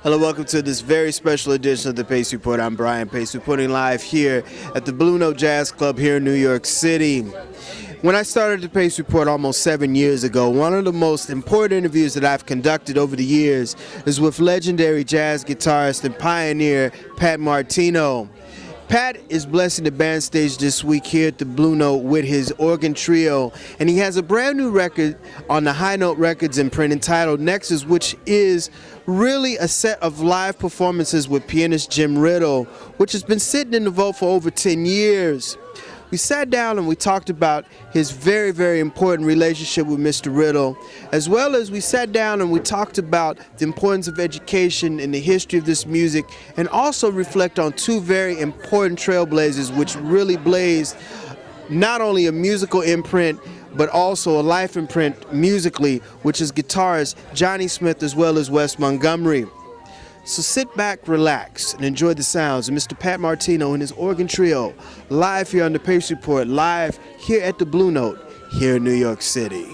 Hello, welcome to this very special edition of the Pace Report. I'm Brian Pace, reporting live here at the Blue Note Jazz Club here in New York City. When I started the Pace Report almost 7 years ago, one of the most important interviews that I've conducted over the years is with legendary jazz guitarist and pioneer Pat Martino. Pat is blessing the band stage this week here at the Blue Note with his organ trio, and he has a brand new record on the High Note Records imprint entitled Nexus, which is really a set of live performances with pianist Jim Riddle, which has been sitting in the vault for over 10 years. We sat down and we talked about his very, very important relationship with Mr. Riddle, as well as we sat down and we talked about the importance of education in the history of this music, and also reflect on two very important trailblazers which really blazed not only a musical imprint but also a life imprint musically, which is guitarist Johnny Smith as well as Wes Montgomery. So sit back, relax, and enjoy the sounds of Mr. Pat Martino and his organ trio, live here on the Pace Report, live here at the Blue Note, here in New York City.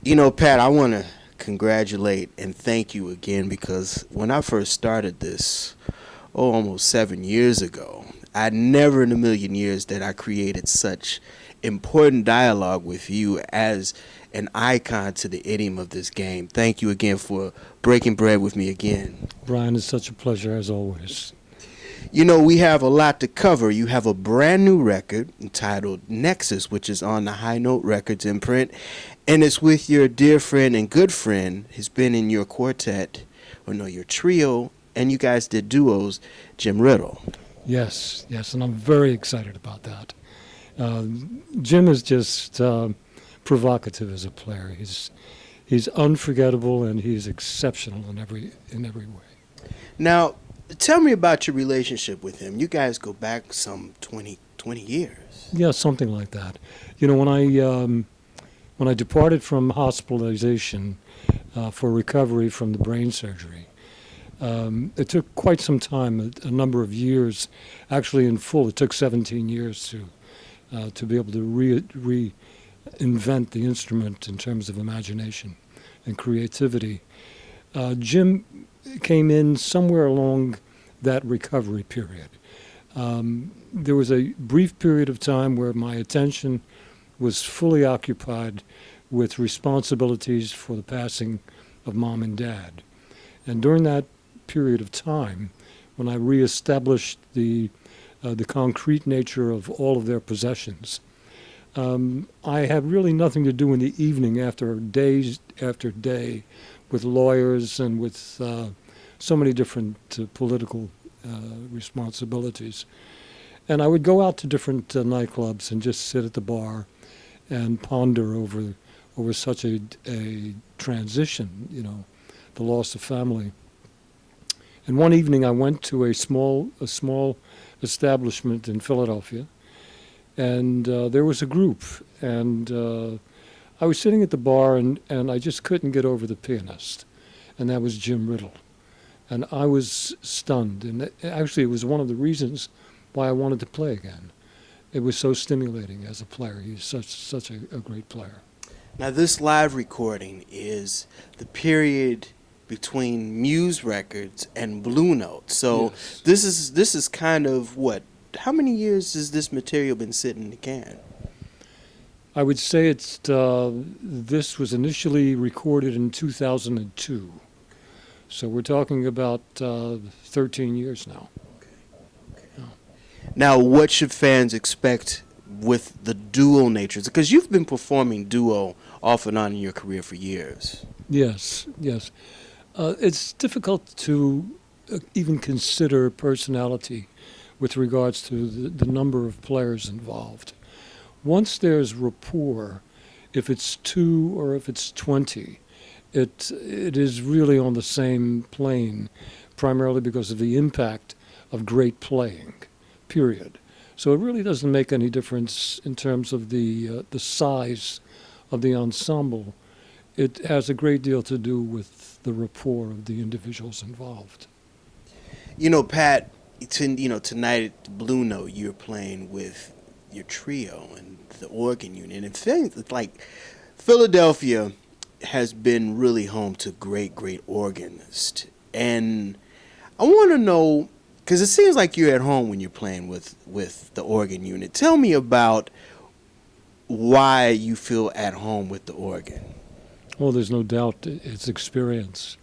You know, Pat, I want to congratulate and thank you again, because when I first started this, almost 7 years ago, I never in a million years that I created such important dialogue with you as an icon to the idiom of this game. Thank you again for breaking bread with me again. Brian, it's such a pleasure as always. You know, we have a lot to cover. You have a brand new record entitled Nexus, which is on the High Note Records imprint, and it's with your dear friend and good friend. He's been in your quartet, or no, your trio, and you guys did duos, Jim Riddle. Yes, yes, and I'm very excited about that. Jim is just provocative as a player. He's unforgettable and he's exceptional in every way. Now, tell me about your relationship with him. You guys go back some 20 years. Yeah, something like that. You know, when I departed from hospitalization for recovery from the brain surgery, it took quite some time, a number of years, actually in full. It took 17 years to be able to reinvent the instrument in terms of imagination and creativity. Jim came in somewhere along that recovery period. There was a brief period of time where my attention was fully occupied with responsibilities for the passing of mom and dad. And during that period of time, when I reestablished the concrete nature of all of their possessions, I had really nothing to do in the evening after days after day with lawyers and with so many different political responsibilities. And I would go out to different nightclubs and just sit at the bar and ponder over such a transition, you know, the loss of family. And one evening I went to a small establishment in Philadelphia, and there was a group, and I was sitting at the bar, and I just couldn't get over the pianist, and that was Jim Riddle. And I was stunned, and actually it was one of the reasons why I wanted to play again. It was so stimulating as a player. He's such a great player. Now, this live recording is the period between Muse Records and Blue Note. So Yes. this is kind of what? How many years has this material been sitting in the can? I would say this was initially recorded in 2002. So we're talking about 13 years now. Now, what should fans expect with the duo natures? Because you've been performing duo off and on in your career for years. Yes, yes. It's difficult to even consider personality with regards to the number of players involved. Once there's rapport, if it's 2 or if it's 20, it is really on the same plane, primarily because of the impact of great playing, period. So it really doesn't make any difference in terms of the size of the ensemble. It has a great deal to do with the rapport of the individuals involved. You know, Pat, tonight at the Blue Note, you're playing with your trio and the organ unit. And things like Philadelphia has been really home to great organists. And I want to know, because it seems like you're at home when you're playing with the organ unit. Tell me about why you feel at home with the organ. Well, there's no doubt it's experience,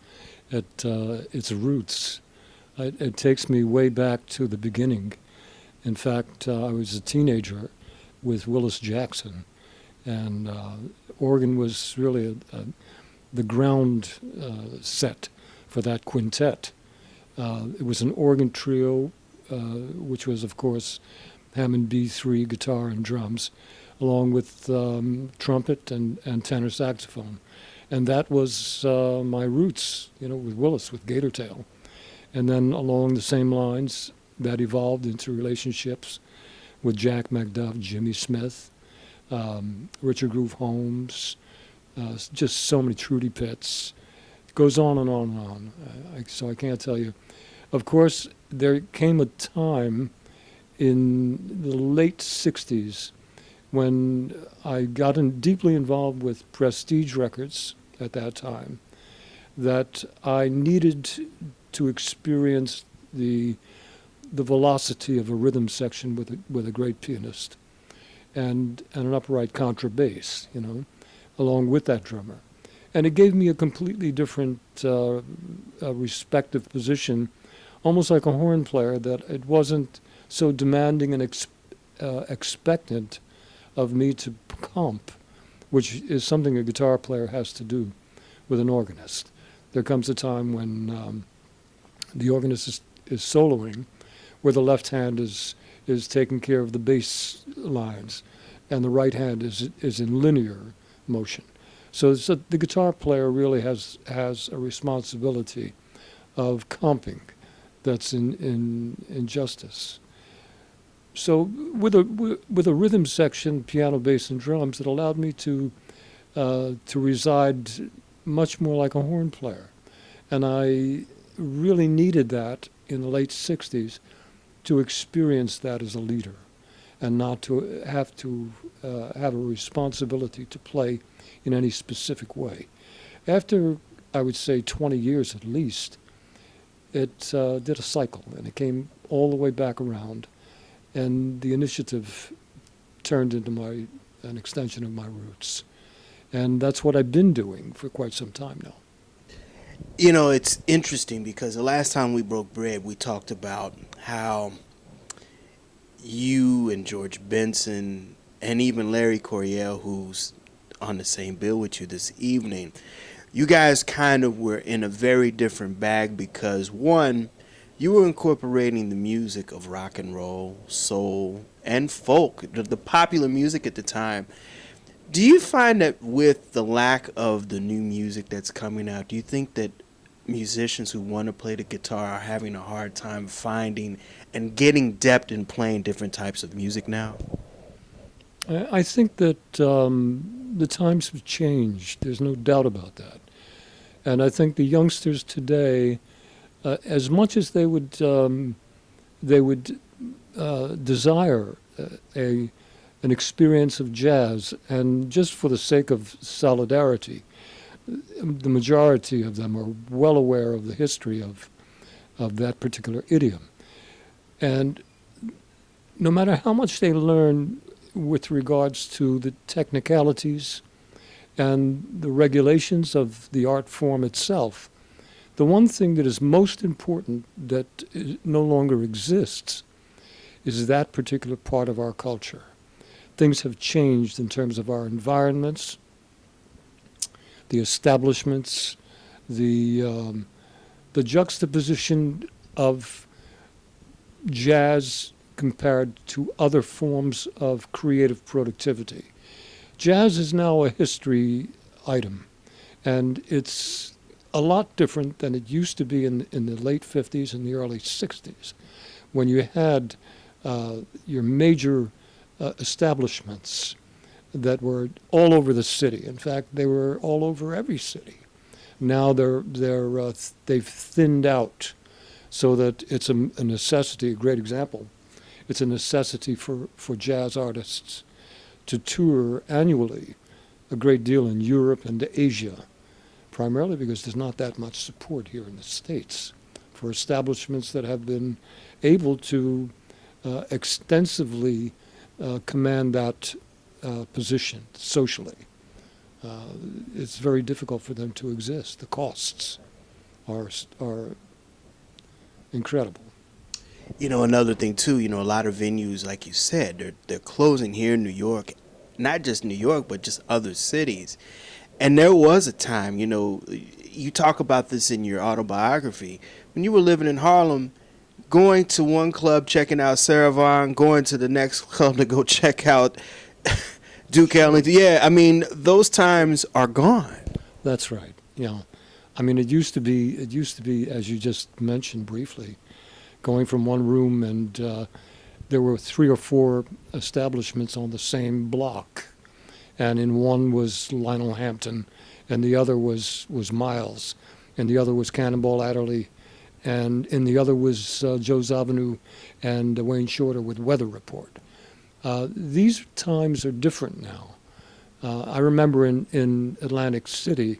its roots. It takes me way back to the beginning. In fact, I was a teenager with Willis Jackson, and organ was really the ground set for that quintet. It was an organ trio, which was, of course, Hammond B3 guitar and drums, along with trumpet and tenor saxophone. And that was my roots, with Willis, with Gator Tail. And then along the same lines, that evolved into relationships with Jack McDuff, Jimmy Smith, Richard Groove Holmes, just so many Trudy Pitts. It goes on and on and on. So I can't tell you. Of course, there came a time in the late 60s when I got deeply involved with Prestige Records at that time, that I needed to experience the velocity of a rhythm section with a great pianist and an upright contrabass, along with that drummer. And it gave me a completely different respective position almost like a horn player, that it wasn't so demanding and expectant of me to comp, which is something a guitar player has to do with an organist. There comes a time when the organist is soloing, where the left hand is taking care of the bass lines, and the right hand is in linear motion. So the guitar player really has a responsibility of comping that's in justice. So with a rhythm section, piano, bass, and drums, it allowed me to reside much more like a horn player, and I really needed that in the late '60s to experience that as a leader, and not to have a responsibility to play in any specific way. After, I would say, 20 years at least, it did a cycle, and it came all the way back around, and the initiative turned into an extension of my roots. And that's what I've been doing for quite some time now. You know, it's interesting because the last time we broke bread, we talked about how you and George Benson and even Larry Coryell, who's on the same bill with you this evening, you guys kind of were in a very different bag because, one, you were incorporating the music of rock and roll, soul, and folk, the popular music at the time. Do you find that with the lack of the new music that's coming out, do you think that musicians who want to play the guitar are having a hard time finding and getting depth in playing different types of music now? I think that the times have changed. There's no doubt about that. And I think the youngsters today, as much as they would desire an experience of jazz, and just for the sake of solidarity, the majority of them are well aware of the history of that particular idiom. And no matter how much they learn with regards to the technicalities and the regulations of the art form itself, the one thing that is most important that no longer exists is that particular part of our culture. Things have changed in terms of our environments, the establishments, the juxtaposition of jazz compared to other forms of creative productivity. Jazz is now a history item, and it's a lot different than it used to be in the late 50s and the early 60s, when you had your major establishments that were all over the city. In fact, they were all over every city. Now they've thinned out, so that it's a necessity. A great example. It's a necessity for jazz artists to tour annually a great deal in Europe and Asia, primarily because there's not that much support here in the States for establishments that have been able to extensively command that position socially. It's very difficult for them to exist. The costs are incredible. You know, another thing too, you know, a lot of venues, like you said, they're closing here in New York, not just New York, but just other cities. And there was a time, you know, you talk about this in your autobiography, when you were living in Harlem, going to one club, checking out Sarah Vaughan, going to the next club to go check out Duke Ellington. Yeah, I mean, those times are gone. That's right. Yeah, I mean, it used to be, as you just mentioned briefly, going from one room, and there were 3 or 4 establishments on the same block, and in one was Lionel Hampton, and the other was Miles, and the other was Cannonball Adderley, and in the other was Joe Zawinul and Wayne Shorter with Weather Report. These times are different now. I remember in Atlantic City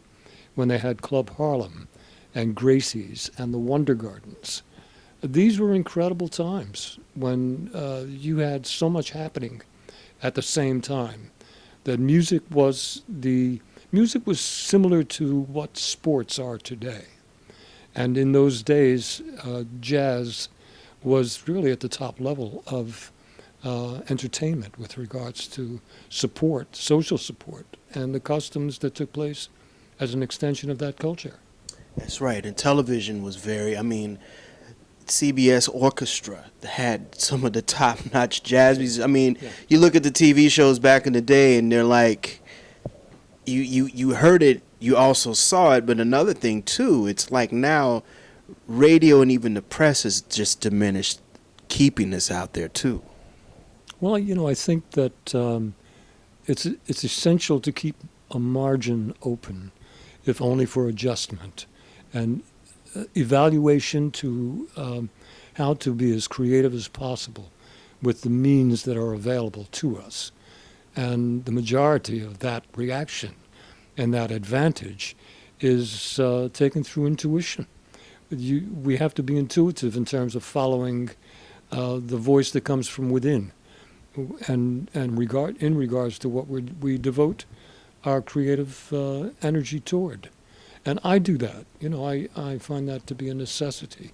when they had Club Harlem and Gracie's and the Wonder Gardens. These were incredible times when you had so much happening at the same time. That music was similar to what sports are today. And in those days, jazz was really at the top level of entertainment with regards to support, social support, and the customs that took place as an extension of that culture. That's right. And television was very, I mean, CBS Orchestra had some of the top-notch jazz music. I mean, Yeah. you look at the TV shows back in the day, and they're like, you heard it, you also saw it. But another thing too, it's like now, radio and even the press has just diminished keeping this out there too. Well, I think that it's essential to keep a margin open, if only for adjustment and evaluation to how to be as creative as possible with the means that are available to us. And the majority of that reaction and that advantage is taken through intuition. We have to be intuitive in terms of following the voice that comes from within, and in regards to what we devote our creative energy toward. And I do that. I find that to be a necessity.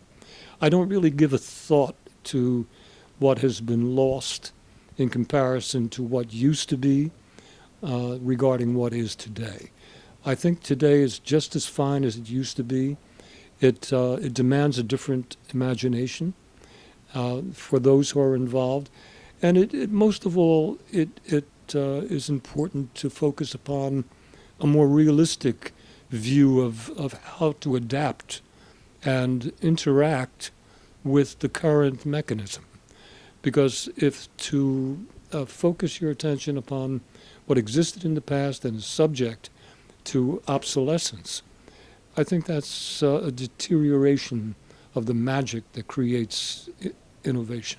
I don't really give a thought to what has been lost in comparison to what used to be regarding what is today. I think today is just as fine as it used to be. It demands a different imagination for those who are involved. And it most of all, it is important to focus upon a more realistic view of how to adapt and interact with the current mechanism. Because if to focus your attention upon what existed in the past and is subject to obsolescence, I think that's a deterioration of the magic that creates innovation.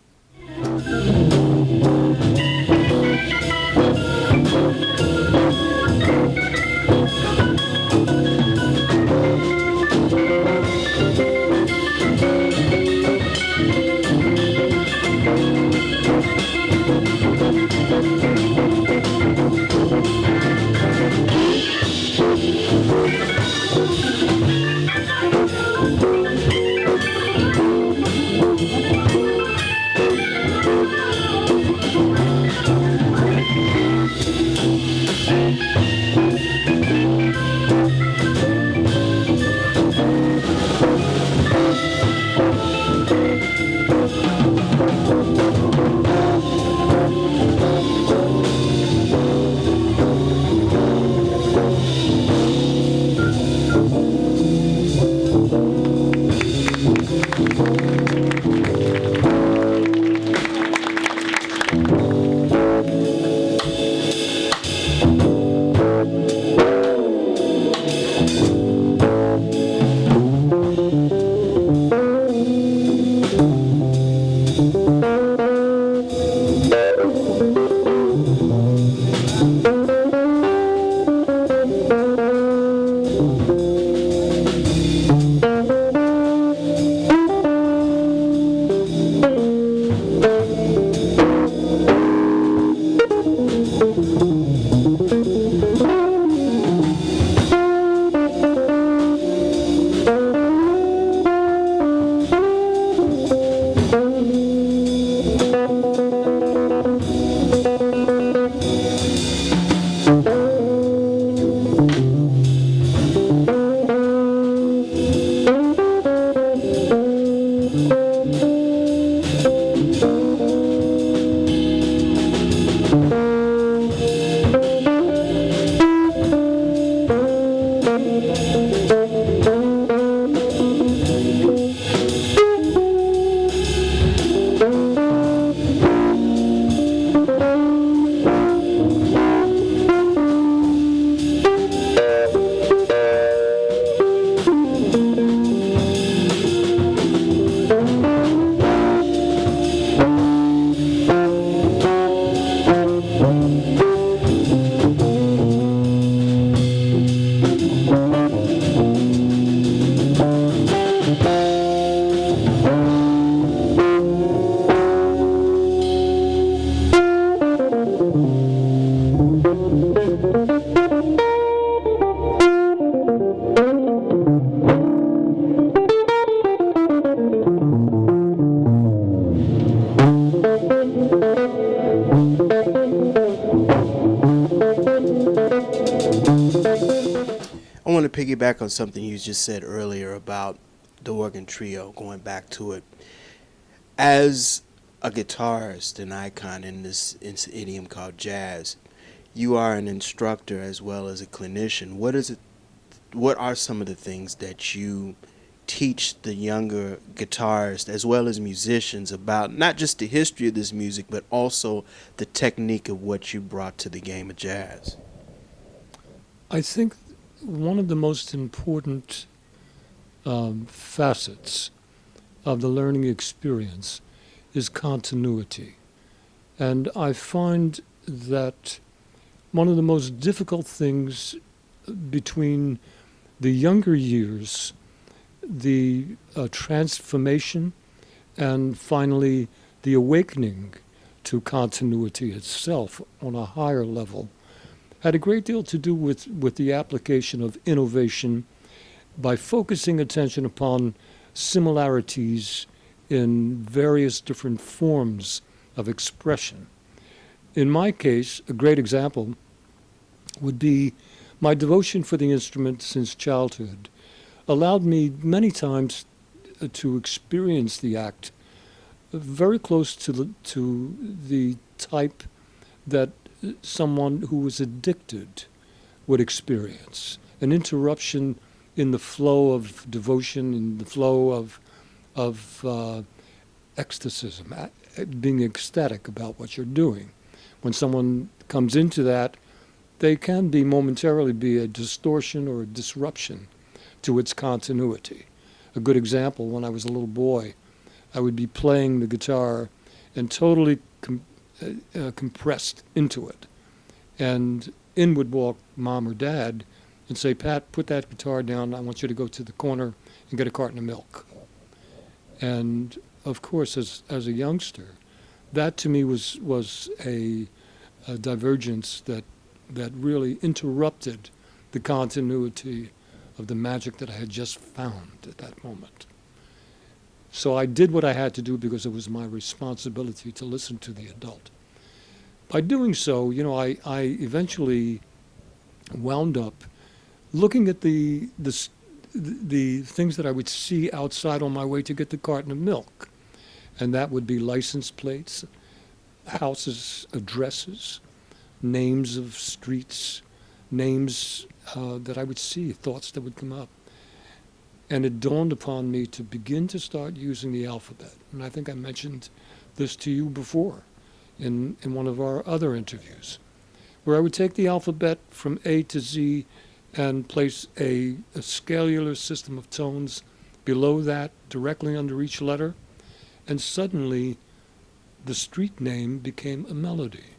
piggyback on something you just said earlier about the organ trio, going back to it. As a guitarist, an icon in this idiom called jazz, you are an instructor as well as a clinician. What are some of the things that you teach the younger guitarists as well as musicians about not just the history of this music, but also the technique of what you brought to the game of jazz? I think one of the most important facets of the learning experience is continuity. And I find that one of the most difficult things between the younger years, the transformation, and finally the awakening to continuity itself on a higher level, had a great deal to do with the application of innovation by focusing attention upon similarities in various different forms of expression. In my case, a great example would be my devotion for the instrument since childhood allowed me many times to experience the act very close to the type that someone who was addicted would experience. An interruption in the flow of devotion, in the flow of ecstaticism, being ecstatic about what you're doing. When someone comes into that, they can momentarily be a distortion or a disruption to its continuity. A good example, when I was a little boy, I would be playing the guitar and totally compressed into it. And in would walk mom or dad and say, "Pat, put that guitar down. I want you to go to the corner and get a carton of milk." And of course, as a youngster, that to me was a divergence that really interrupted the continuity of the magic that I had just found at that moment. So I did what I had to do because it was my responsibility to listen to the adult. By doing so, I eventually wound up looking at the things that I would see outside on my way to get the carton of milk. And that would be license plates, houses, addresses, names of streets, names that I would see, thoughts that would come up. And it dawned upon me to begin to start using the alphabet. And I think I mentioned this to you before in one of our other interviews, where I would take the alphabet from A to Z and place a scalar system of tones below that, directly under each letter. And suddenly, the street name became a melody.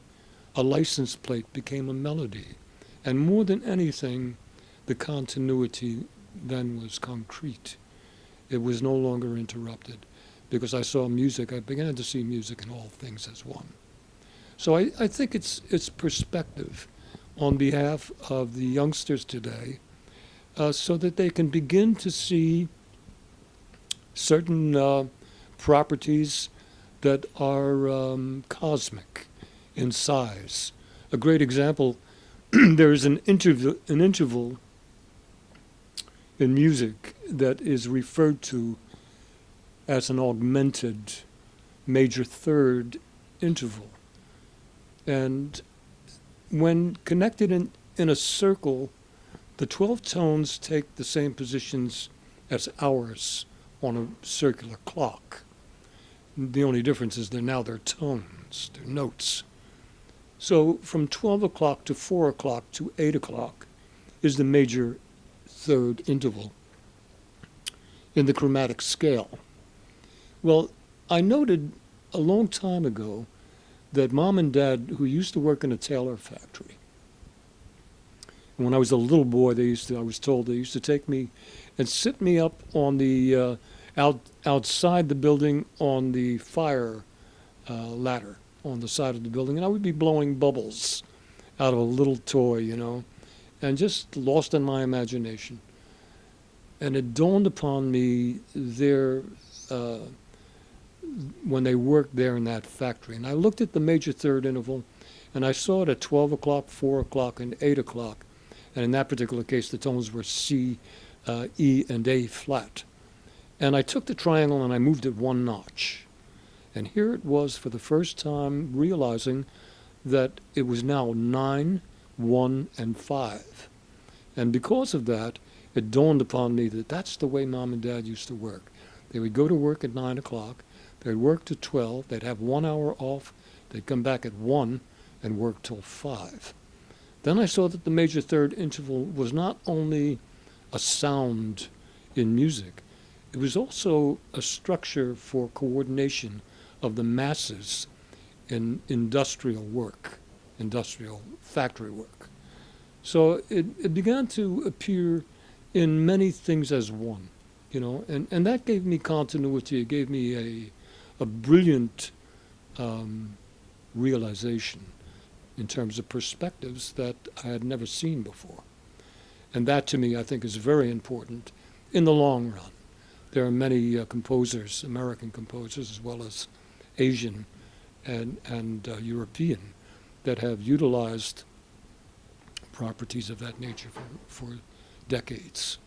A license plate became a melody. And more than anything, the continuity then was concrete. It was no longer interrupted because I saw music. I began to see music in all things as one. So I think it's perspective on behalf of the youngsters today so that they can begin to see certain properties that are cosmic in size. A great example, there's an interval in music that is referred to as an augmented major third interval. And when connected in a circle, the 12 tones take the same positions as hours on a circular clock. The only difference is they're tones, they're notes. So from 12 o'clock to 4 o'clock to 8 o'clock is the major third interval in the chromatic scale. Well, I noted a long time ago that mom and dad, who used to work in a tailor factory, when I was a little boy, I was told they used to take me and sit me up on the outside the building on the fire ladder on the side of the building, and I would be blowing bubbles out of a little toy, and just lost in my imagination. And it dawned upon me there when they worked there in that factory. And I looked at the major third interval, and I saw it at 12 o'clock, 4 o'clock, and 8 o'clock. And in that particular case, the tones were C, E, and A flat. And I took the triangle and I moved it one notch. And here it was for the first time realizing that it was now 9, 1, and 5. And because of that, it dawned upon me that that's the way Mom and Dad used to work. They would go to work at 9 o'clock, they'd work to 12, they'd have 1 hour off, they'd come back at 1 and work till 5. Then I saw that the major third interval was not only a sound in music, it was also a structure for coordination of the masses in industrial work, industrial factory work. So it began to appear in many things as one, and that gave me continuity. It gave me a brilliant realization in terms of perspectives that I had never seen before. And that, to me, I think is very important in the long run. There are many composers, American composers as well as Asian and European, that have utilized properties of that nature for decades.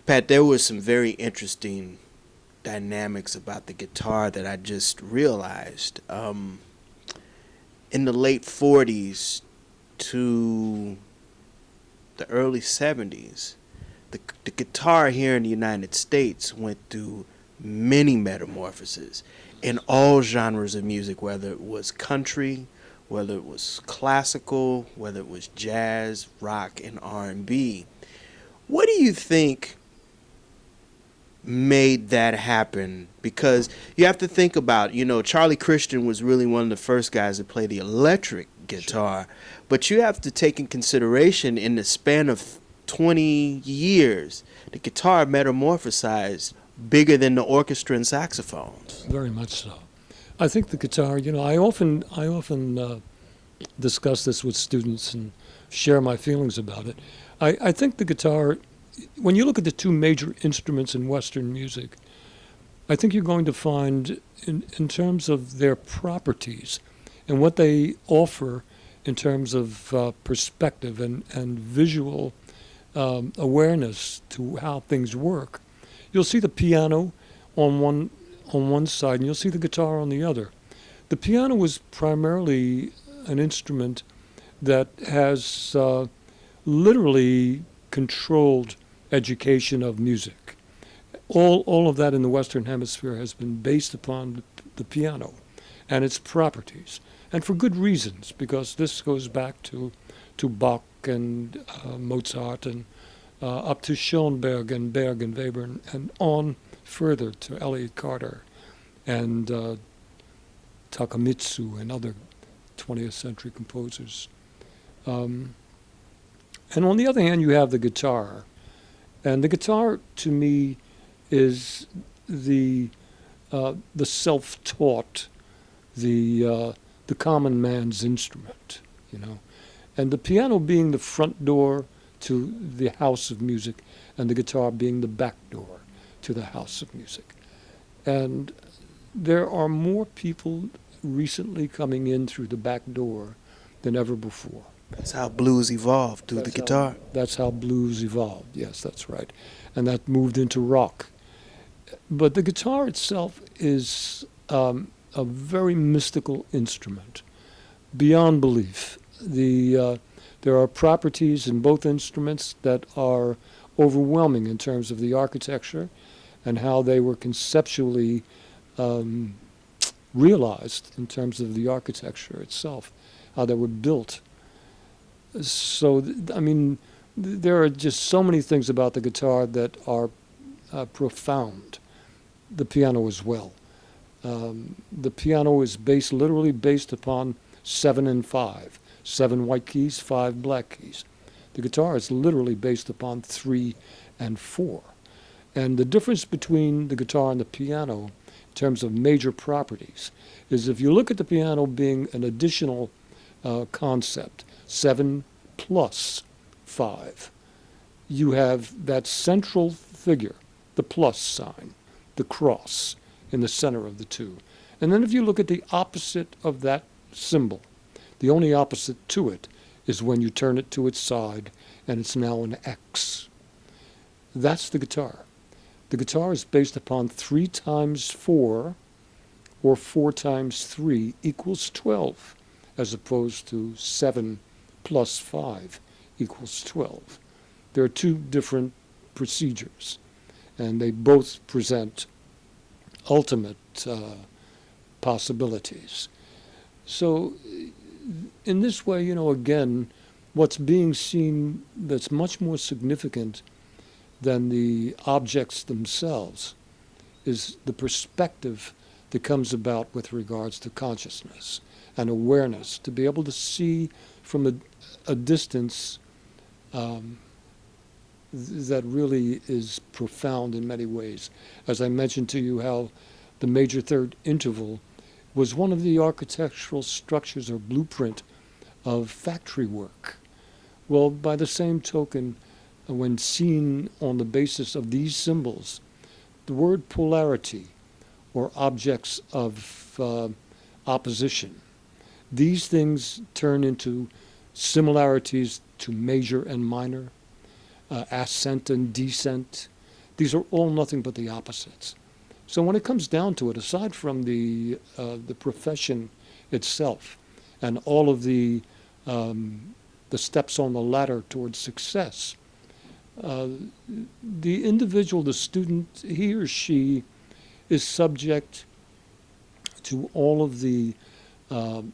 Pat, there was some very interesting dynamics about the guitar that I just realized. In the late 40s to the early 70s, the guitar here in the United States went through many metamorphoses in all genres of music, whether it was country, whether it was classical, whether it was jazz, rock, and R&B. What do you think made that happen? Because you have to think about, Charlie Christian was really one of the first guys to play the electric guitar, but you have to take in consideration in the span of 20 years, the guitar metamorphosized bigger than the orchestra and saxophones. Very much so. I think the guitar, I often discuss this with students and share my feelings about it. I think the guitar, when you look at the two major instruments in Western music, I think you're going to find in terms of their properties and what they offer in terms of perspective and visual awareness to how things work. You'll see the piano on one side and you'll see the guitar on the other. The piano was primarily an instrument that has literally controlled education of music. All of that in the Western Hemisphere has been based upon the piano and its properties, and for good reasons, because this goes back to Bach and Mozart and up to Schoenberg and Berg and Weber and on further to Elliott Carter and Takamitsu and other 20th century composers. And on the other hand, you have the guitar. And the guitar, to me, is the self-taught, the common man's instrument, And the piano being the front door to the house of music, and the guitar being the back door to the house of music. And there are more people recently coming in through the back door than ever before. That's how blues evolved through the guitar. That's how blues evolved. Yes, that's right. And that moved into rock. But the guitar itself is a very mystical instrument, beyond belief. There are properties in both instruments that are overwhelming in terms of the architecture and how they were conceptually realized in terms of the architecture itself, how they were built. So, there are just so many things about the guitar that are profound. The piano as well. The piano is literally based upon 7 and 5. 7 white keys, 5 black keys. The guitar is literally based upon 3 and 4. And the difference between the guitar and the piano in terms of major properties is if you look at the piano being an additional concept, 7 plus 5, you have that central figure, the plus sign, the cross in the center of the two. And then if you look at the opposite of that symbol, the only opposite to it is when you turn it to its side and it's now an X. That's the guitar. The guitar is based upon 3 times 4 or 4 times 3 equals 12, as opposed to 7 plus 5 equals 12. There are 2 different procedures, and they both present ultimate possibilities. So in this way, again, what's being seen that's much more significant than the objects themselves is the perspective that comes about with regards to consciousness and awareness, to be able to see from a distance that really is profound in many ways. As I mentioned to you how the major third interval was one of the architectural structures or blueprint of factory work. Well, by the same token, when seen on the basis of these symbols, the word polarity or objects of opposition, these things turn into similarities to major and minor, ascent and descent, These are all nothing but the opposites. So when it comes down to it, aside from the profession itself and all of the steps on the ladder towards success, the individual, the student, he or she is subject to all of the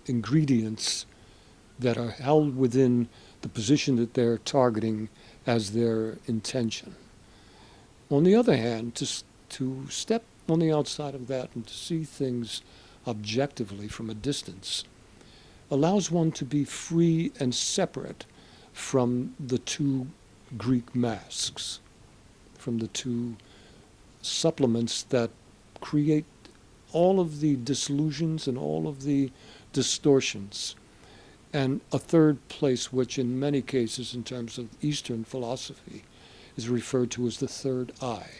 ingredients that are held within the position that they're targeting as their intention. On the other hand, to step on the outside of that and to see things objectively from a distance allows one to be free and separate from the two Greek masks, from the two supplements that create all of the disillusions and all of the distortions. And a third place, which in many cases in terms of Eastern philosophy is referred to as the third eye.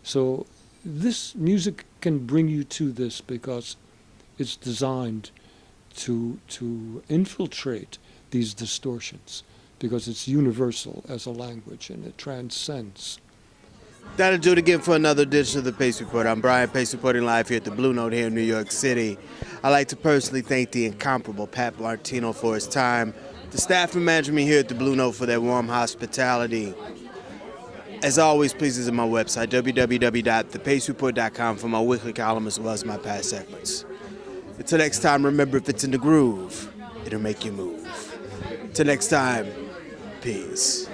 So this music can bring you to this because it's designed to infiltrate these distortions, because it's universal as a language and it transcends. That'll do it again for another edition of the Pace Report. I'm Brian, Pace reporting live here at the Blue Note here in New York City. I'd like to personally thank the incomparable Pat Martino for his time, the staff and management here at the Blue Note for their warm hospitality. As always, please visit my website, www.thepacereport.com, for my weekly column as well as my past segments. Until next time, remember, if it's in the groove, it'll make you move. Till next time, peace.